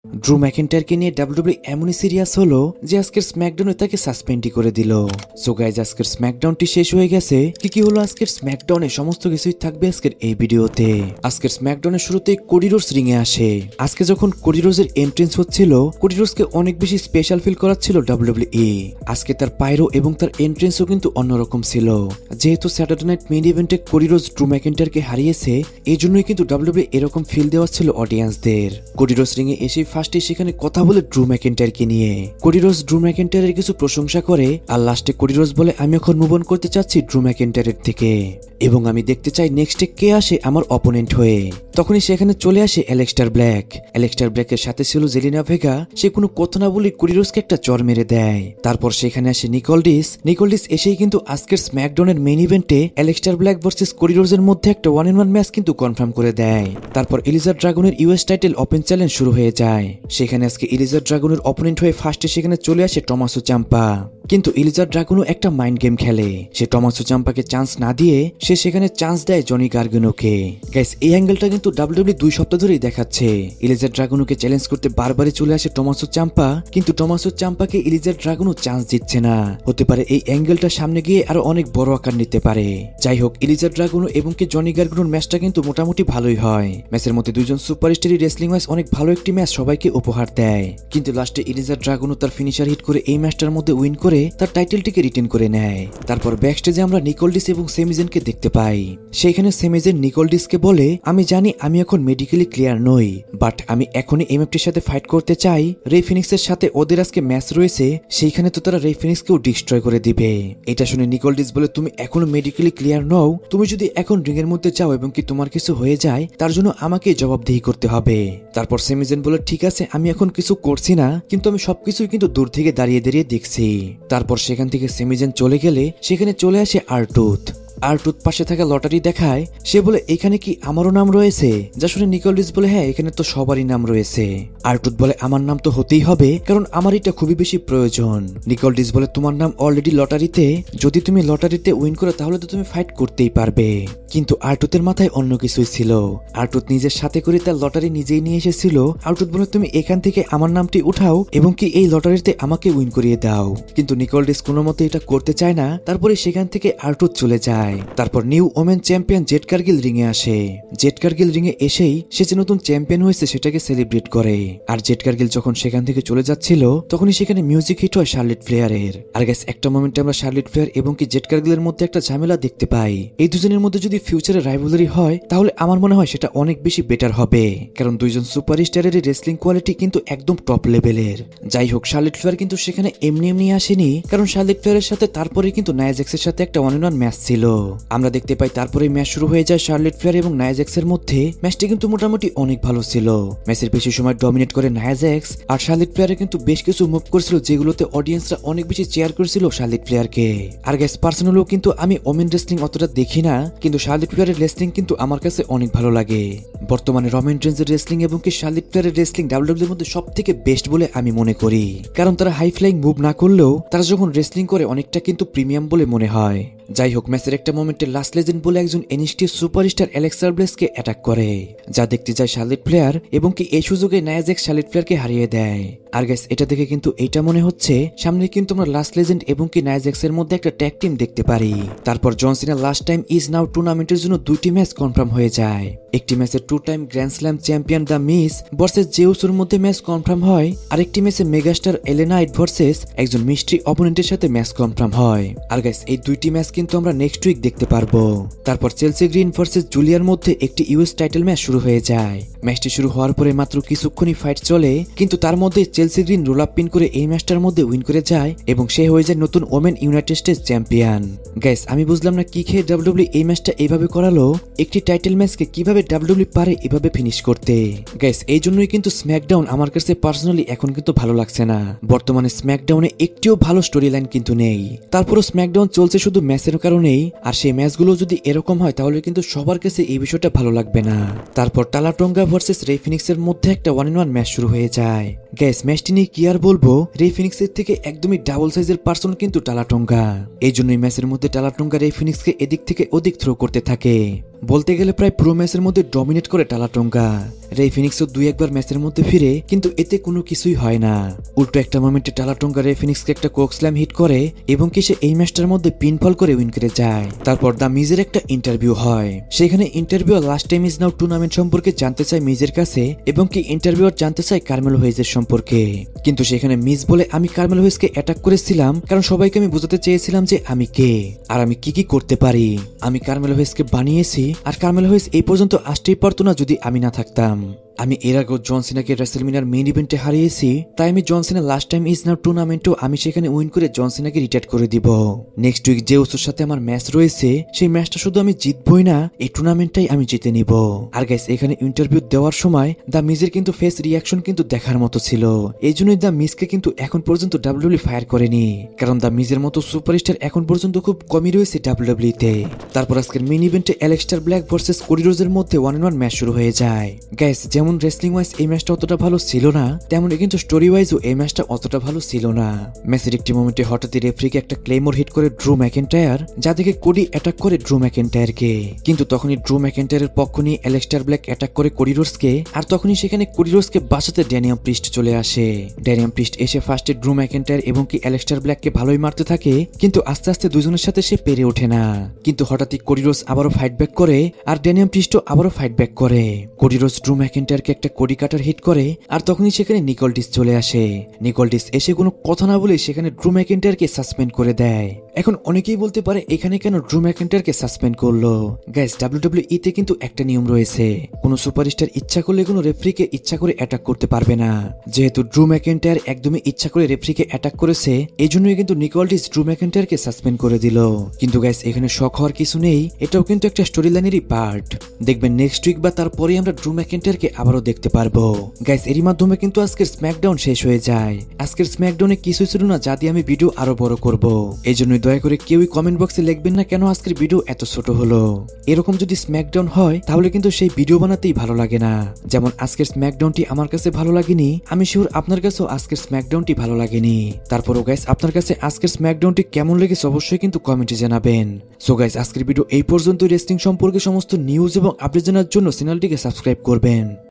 ড্রু ম্যাকিন্টায়ারকে নিয়ে ডাব্লিউডাব্লিউই এমনই সিরিয়াস হলো যে আজকের স্ম্যাকডাউনে তাকে সাসপেন্ডই করে দিল। সো গাইজ, আজকের স্ম্যাকডাউনটি শেষ হয়ে গেছে। কি হলো আজকের স্ম্যাকডাউনে সমস্ত কিছুই থাকবে আজকের এই ভিডিওতে। আজকের স্ম্যাকডাউনের শুরুতে কোডি রোডস রিংয়ে আসে। আজকে যখন কোডি রোডসের এন্ট্রেন্স হচ্ছিল, কোডি রোডসকে অনেক বেশি স্পেশাল ফিল করাচ্ছিল ডাব্লিউডাব্লিউই। আজকে তার পায়রো এবং তার এন্ট্রেন্সও কিন্তু অন্যরকম ছিল। যেহেতু স্যাটারডে নাইট মেইন ইভেন্টে কোডি রোডস ড্রু ম্যাকিন্টায়ারকে হারিয়েছে, এই জন্যই কিন্তু ডাব্লিউডাব্লিউই এরকম ফিল দেওয়া ছিল অডিয়েন্সদের। কোডি রোডস রিংয়ে এসে ফার্স্টে সেখানে কথা বলে ড্রু ম্যাকিন্টায়ারকে নিয়ে। কোডি রোডস ড্রু ম্যাকিন্টায়ারের কিছু প্রশংসা করে, আর লাস্টে কোডি রোডস বলে, আমি এখন মুভ অন করতে চাচ্ছি ড্রু ম্যাকিন্টায়ারের থেকে, এবং আমি দেখতে চাই নেক্সটে কে আসে আমার অপোনেন্ট হয়ে। তখনই সেখানে চলে আসে অ্যালেক্সটার ব্ল্যাক। অ্যালেক্সটার ব্ল্যাকের সাথে ছিল জেলিনা ভেগা। সে কোনো কথা না বলে কোডি রোডসকে একটা চর মেরে দেয়। তারপর সেখানে আসে নিকোলডিস এসেই কিন্তু আজকের স্ম্যাকডাউনের মেইন ইভেন্টে অ্যালেক্সটার ব্ল্যাক ভার্সেস কোডি রোডসের মধ্যে একটা 1-on-1 ম্যাচ কিন্তু কনফার্ম করে দেয়। তারপর এলিজা ড্রাগনের ইউএস টাইটেল ওপেন চ্যালেঞ্জ শুরু হয়ে যায়। সেখানে আজকে এলিজা ড্রাগনের অপোনেন্ট হয়ে ফার্স্টে সেখানে চলে আসে টমাসো চাম্পা। কিন্তু এলিজা ড্রাগনও একটা মাইন্ড গেম খেলে। সে টমাসো চাম্পাকে চান্স না দিয়ে সে সেখানে চান্স দেয় জনি গার্গানোকে। গাইস, এই অ্যাঙ্গেলটা কিন্তু ডাব্লিউডাব্লিউই 2 সপ্তাহ ধরেই দেখাচ্ছে। এলিজা ড্রাগনোকে চ্যালেঞ্জ করতে বারবারই চলে আসে টমাসো চাম্পা, কিন্তু টমাসো চাম্পাকে এলিজা ড্রাগনও চান্স দিচ্ছে না। হতে পারে এই অ্যাঙ্গেলটা সামনে গিয়ে আরো অনেক বড় আকার নিতে পারে। যাই হোক, এলিজা ড্রাগনো এবং কি জনি গার্গানোর ম্যাচটা কিন্তু মোটামুটি ভালোই হয়। ম্যাচের মধ্যে দুইজন সুপারস্টারই রেসলিং ওয়াইজ অনেক ভালো একটি ম্যাচ সবাইকে উপহার দেয়। কিন্তু লাস্টে এলিজা ড্রাগনো তার ফিনিশার হিট করে এই ম্যাচটার মধ্যে উইন করে তার টাইটেলটিকে রিটেন করে নেয়। তারপর ব্যাকস্টেজে আমরা নিকোলডিস এবং সেমিজেনকে দেখতে পাই। সেইখানে সেমিজেন নিকোলডিসকে বলে, আমি জানি আমি এখন মেডিকেলি ক্লিয়ার নই, বাট আমি এখনই এমএফটির সাথে ফাইট করতে চাই। রে ফিনিক্সের সাথে ওদের আজকে ম্যাচ রয়েছে, সেইখানে তো তারা রে ফিনিক্সকেও ডিস্ট্রয় করে দিবে। এটা শুনে নিকোলডিস বলে, তুমি এখনো মেডিকেলি ক্লিয়ার নও। তুমি যদি এখন রিং এর মধ্যে যাও এবং কি তোমার কিছু হয়ে যায়, তার জন্য আমাকে জবাবদিহি করতে হবে। তারপর সেমিজেন বলে, ঠিক আছে, আমি এখন কিছু করছি না, কিন্তু আমি সবকিছুই কিন্তু দূর থেকে দাঁড়িয়ে দাঁড়িয়ে দেখছি। তারপর সেখান থেকে সেমিজেন চলে গেলে সেখানে চলে আসে আরটুথ পাশে থাকা লটারি দেখায়। সে বলে, এখানে কি আমারও নাম রয়েছে? যা শুনে নিকোলডিস বলে, হ্যাঁ, এখানে তো সবারই নাম রয়েছে। আরটুথ বলে, আমার নাম তো হতেই হবে, কারণ আমার এটা খুবই বেশি প্রয়োজন। নিকোলডিস বলে, তোমার নাম অলরেডি লটারিতে, যদি তুমি লটারিতে উইন করো তাহলে তো তুমি ফাইট করতেই পারবে। কিন্তু আরটুথের মাথায় অন্য কিছুই ছিল। আরটুথ নিজের সাথে করে তার লটারি নিজেই নিয়ে এসেছিল। আরটুথ বলে, তুমি এখান থেকে আমার নামটি উঠাও এবং কি এই লটারিতে আমাকে উইন করিয়ে দাও। কিন্তু নিকোলডিস কোনো মতে এটা করতে চায় না। তারপরে সেখান থেকে আরটুথ চলে যায়। তারপর new women champion Jade Cargill রিংয়ে আসে। জেড কার্গিল রিংয়ে এসেই সে যে নতুন চ্যাম্পিয়ন হয়েছে সেটাকে সেলিব্রেট করে। আর জেড কার্গিল যখন সেখান থেকে চলে যাচ্ছিল, তখনই সেখানে মিউজিক হিট হয় শার্লেট ফ্লেয়ারের। আর গাইস, একটা মোমেন্টে আমরা শার্লেট ফ্লেয়ার এবং কি জেড কার্গিলের মধ্যে একটা ঝামেলা দেখতে পাই। এই দুজনের মধ্যে যদি ফিউচারে রাইভালরি হয়, তাহলে আমার মনে হয় সেটা অনেক বেশি বেটার হবে, কারণ দুইজন সুপারস্টারের রেসলিং কোয়ালিটি কিন্তু একদম টপ লেভেলের। যাই হোক, শার্লেট ফ্লেয়ার কিন্তু সেখানে এমনি আসেনি, কারণ শার্লেট ফ্লেয়ারের সাথে তারপরে কিন্তু নায়া জ্যাক্সের সাথে একটা 1-on-1 ম্যাচ ছিল। আমরা দেখতে পাই তারপরে ম্যাচ শুরু হয়ে যায় শার্লেট ফ্লেয়ার এবং নায়া জ্যাক্সের মধ্যে। ম্যাচটি কিন্তু মোটামুটি অনেক ভালো ছিল। ম্যাচের বেশি সময় ডমিনেট করে নায়া জ্যাক্স, আর শার্লেট ফ্লেয়ারে কিন্তু বেশ কিছু মুভ করেছিল যেগুলোতে অডিয়েন্সরা অনেক বেশি চেয়ার করেছিল শার্লেট ফ্লেয়ারকে। আর গাইস, পার্সোনালিও কিন্তু আমি ওমেন রেসলিং অতটা দেখি না, কিন্তু শার্লেট ফ্লেয়ারের রেসলিং কিন্তু আমার কাছে অনেক ভালো লাগে। বর্তমানে রোমান রেইন্সের রেসলিং এবং কি শার্লেট ফ্লেয়ারের রেসলিং ডাব্লিউডাব্লিউর মধ্যে সবথেকে বেস্ট বলে আমি মনে করি, কারণ তারা হাই ফ্লাইং মুভ না করলেও তারা যখন রেসলিং করে অনেকটা কিন্তু প্রিমিয়াম বলে মনে হয়। যাই হোক, ম্যাচের একটা মোমেন্টে লাস্ট লেজেন্ড বলে একজন এনএক্সটি সুপারস্টার অ্যালেক্সা ব্লেসকে অ্যাটাক করে, যা দেখতে যায় শার্লেট ফ্লেয়ার, এবং কি এই সুযোগে নায়া জ্যাক্স শার্লেট ফ্লেয়ারকে হারিয়ে দেয়। আর গাইস, এটা দেখে কিন্তু এইটা মনে হচ্ছে সামনে কিন্তু আমরা লাস্ট লেজেন্ড এবং কি নায়া জ্যাক্সের মধ্যে একটা ট্যাগ টিম দেখতে পারি। তারপর জন সিনা লাস্ট টাইম ইজ নাও টুর্নামেন্টের জন্য 2টি ম্যাচ কনফার্ম হয়ে যায়। একটি ম্যাচে 2 time grand slam champion the Miz versus জেউসের মধ্যে ম্যাচ কনফার্ম হয়। আরেকটি ম্যাচে মেগাস্টার এলেনা নাইট ভার্সেস একজন মিস্ট্রি অপোনেন্টের সাথে ম্যাচ কনফার্ম হয়। আর গাইস, এই 2টি ম্যাচ কিন্তু আমরা নেক্সট উইক দেখতে পারবো। তারপর চেলসি গ্রিন ভার্সেস জুলিয়ার মধ্যে একটি ইউএস টাইটেল ম্যাচ শুরু হয়ে যায়। ম্যাচটি শুরু হওয়ার পরে মাত্র কিছুক্ষণই ফাইট চলে, কিন্তু তার মধ্যে Chelsea green roll up pin করে এই ম্যাচটার মধ্যে উইন করে যায় এবং সে হয়ে যায় নতুন women United states champion. Guys, আমি বুঝলাম না কি খেয়ে ডাব্লিউডাব্লিউ এই ম্যাচটা এইভাবে করালো। একটি টাইটেল ম্যাচকে কিভাবে ডাব্লিউডাব্লিউ পারে এভাবে ফিনিশ করতে। গাইস, এই জন্যই কিন্তু স্ম্যাকডাউন আমার কাছে পার্সোনালি এখন কিন্তু ভালো লাগছে না। বর্তমানে স্ম্যাকডাউনে একটিও ভালো স্টোরি লাইন কিন্তু নেই। তারপরও স্ম্যাকডাউন চলছে শুধু ম্যাচের কারণেই, আর সেই ম্যাচগুলো যদি এরকম হয় তাহলে কিন্তু সবার কাছে এই বিষয়টা ভালো লাগবে না। তারপর টালাটঙ্গা ভার্সেস রে ফিনিক্সের মধ্যে একটা 1-on-1 ম্যাচ শুরু হয়ে যায়। গাইস, ম্যাচটি নিয়ে কি আর বলবো, রে ফিনিক্সের থেকে একদমই ডাবল সাইজের পার্সন কিন্তু টালাটঙ্গা। এই জন্যই ম্যাচের মধ্যে টালাটঙ্গা রে ফিনিক্সকে এদিক থেকে ওদিক থ্রো করতে থাকে। বলতে গেলে প্রায় পুরো ম্যাচের মধ্যে ডমিনেট করে টালাটঙ্কা। রে ফিনিক্সও 2-1 ম্যাচের মধ্যে ফিরে, কিন্তু এতে কোনো কিছুই হয় না। উল্টো একটা মোমেন্টে টালাটঙ্কা রে ফিনিক্সকে একটা কোক স্ল্যাম হিট করে এবং কি সে এই ম্যাচটার মধ্যে পিনফল করে উইন করে যায়। তারপর দ্য মিজের একটা ইন্টারভিউ হয়, সেখানে interview last time is now tournament সম্পর্কে জানতে চায় মিজের কাছে এবং কি ইন্টারভিউয়ার জানতে চায় কার্মেলো হেইজের সম্পর্কে। কিন্তু সেখানে মিজ বলে, আমি কার্মেলো হেইজকে অ্যাটাক করেছিলাম কারণ সবাইকে আমি বোঝাতে চেয়েছিলাম যে আমি কে আর আমি কি কি করতে পারি। আমি কার্মেলো হেইজকে বানিয়েছি আর কার্মেলো হেইজ এই পর্যন্ত আসতেই পারতো না যদি আমি না থাকতাম। আমি এর আগেও জন সিনাকে রেসেলমিনার মেইন ইভেন্টে হারিয়েছি, তাই আমি জন সিনা লাস্ট টাইম ইজ নাও টুর্নামেন্টও আমি সেখানে উইন করে জন সিনাকে রিটায়ার করে দিব। নেক্সট উইক যে ওসুর সাথে আমার ম্যাচ রয়েছে সেই ম্যাচটা শুধু আমি জিতবই না, এই টুর্নামেন্টটাই আমি জিতে নিব। আর গাইস, এখানে ইন্টারভিউ দেওয়ার সময় দ্য মিজের কিন্তু ফেস রিয়াকশন কিন্তু দেখার মতো ছিল। এই জন্যই দ্য মিজকে কিন্তু এখন পর্যন্ত ডাব্লিউডব্লিউ ফায়ার করেনি, কারণ দ্য মিজের মতো সুপারস্টার এখন পর্যন্ত খুব কমই রয়েছে ডাব্লিউডব্লিউ তে। তারপর আজকের মেইন ইভেন্টে অ্যালেক্সটার ব্ল্যাক ভার্সেস কোডি রোজের মধ্যে 1-on-1 ম্যাচ শুরু হয়ে যায়। গাইস, যেমন রেসলিং ওয়াইজ এই ম্যাচটা অতটা ভালো ছিল না, তেমনই কিন্তু স্টোরি ওয়াইজও এই ম্যাচটা অতটা ভালো ছিল না। ম্যাচের একটি মোমেন্টে হঠাৎই রেফারিকে একটা ক্লেমোর হিট করে ড্রু ম্যাকেন্টায়ার, যা দেখে কোডি অ্যাটাক করে ড্রু ম্যাকেন্টায়ারকে। কিন্তু তখনই ড্রু ম্যাকেন্টায়ারের পক্ষ নিয়ে অ্যালেক্সটার ব্ল্যাক অ্যাটাক করে কোডি রোজকে, আর তখনই সেখানে কোডি রোজকে বাঁচাতে ড্যানিয়াম প্রিস্ট চলে আসে। ড্যানিয়াম প্রিস্ট এসে ফার্স্টে ড্রু ম্যাকেন্টায়ার এবং কি অ্যালেক্সটার ব্ল্যাককে ভালোই মারতে থাকে, কিন্তু আস্তে আস্তে দুজনের সাথে সে পেরে ওঠে না। কিন্তু হঠাৎই কোডি রোজ আবারও ফাইট ব্যাক করে আর ড্যানিয়াম প্রিস্টও আবারও ফাইট ব্যাক করে। কোডি রোজ ড্রু ম্যাকেন্টায়ারকে একটা কোডি কাটার হিট করে আর তখনই সেখানে নিকোল ডিস চলে আসে। নিকোল ডিস এসে কোনো কথা না বলে সেখানে ড্রু ম্যাকেন্টায়ারকে সাসপেন্ড করে দেয়। এখন অনেকেই বলতে পারে এখানে কেন ড্রু ম্যাকেন্টায়ারকে সাসপেন্ড করলো। গাইস, ডাব্লিউডব্লিউই তে কিন্তু একটা নিয়ম রয়েছে, কোনো সুপারস্টার ইচ্ছা করলে কোনো রেফারিকে ইচ্ছা করে অ্যাটাক করতে পারবে না। যেহেতু ড্রু ম্যাকেন্টায়ার একদমই ইচ্ছা করে রেফারিকে অ্যাটাক করেছে, এই জন্যই কিন্তু নিকোল ডিস ড্রু ম্যাকেন্টায়ারকে সাসপেন্ড করে দিল। কিন্তু গাইস, এখানে শক হওয়ার কিছু নেই, এটাও কিন্তু একটা স্টোরি লাইনেরই পার্ট। দেখবেন নেক্সট উইক বা তারপরে আমরা ড্রু ম্যাকেন্টায়ারকে আবারও দেখতে পারবো। গাইস, এরই মাধ্যমে কিন্তু আজকের স্ম্যাকডাউন শেষ হয়ে যায়। আজকের স্ম্যাকডাউনে কিছু ছিল না যা দিয়ে আমি ভিডিও আরো বড় করব। এই জন্যই দয়া করে কেউই কমেন্ট বক্সে লিখবেন না কেন আজকের ভিডিও এত ছোট হলো। এরকম যদি স্ম্যাকডাউন হয় তাহলে কিন্তু সেই ভিডিও বানাতেই ভালো লাগে না। যেমন আজকের স্ম্যাকডাউনটি আমার কাছে ভালো লাগেনি, আমি শিওর আপনার কাছেও আজকের স্ম্যাকডাউনটি ভালো লাগেনি। তারপরও গাইস, আপনার কাছে আজকের স্ম্যাকডাউনটি কেমন লেগেছে অবশ্যই কিন্তু কমেন্টে জানাবেন। সো গাইস, আজকের ভিডিও এই পর্যন্ত। রেসলিং সম্পর্কে সমস্ত নিউজ এবং আপডেট জানার জন্য চ্যানেলটিকে সাবস্ক্রাইব করবেন।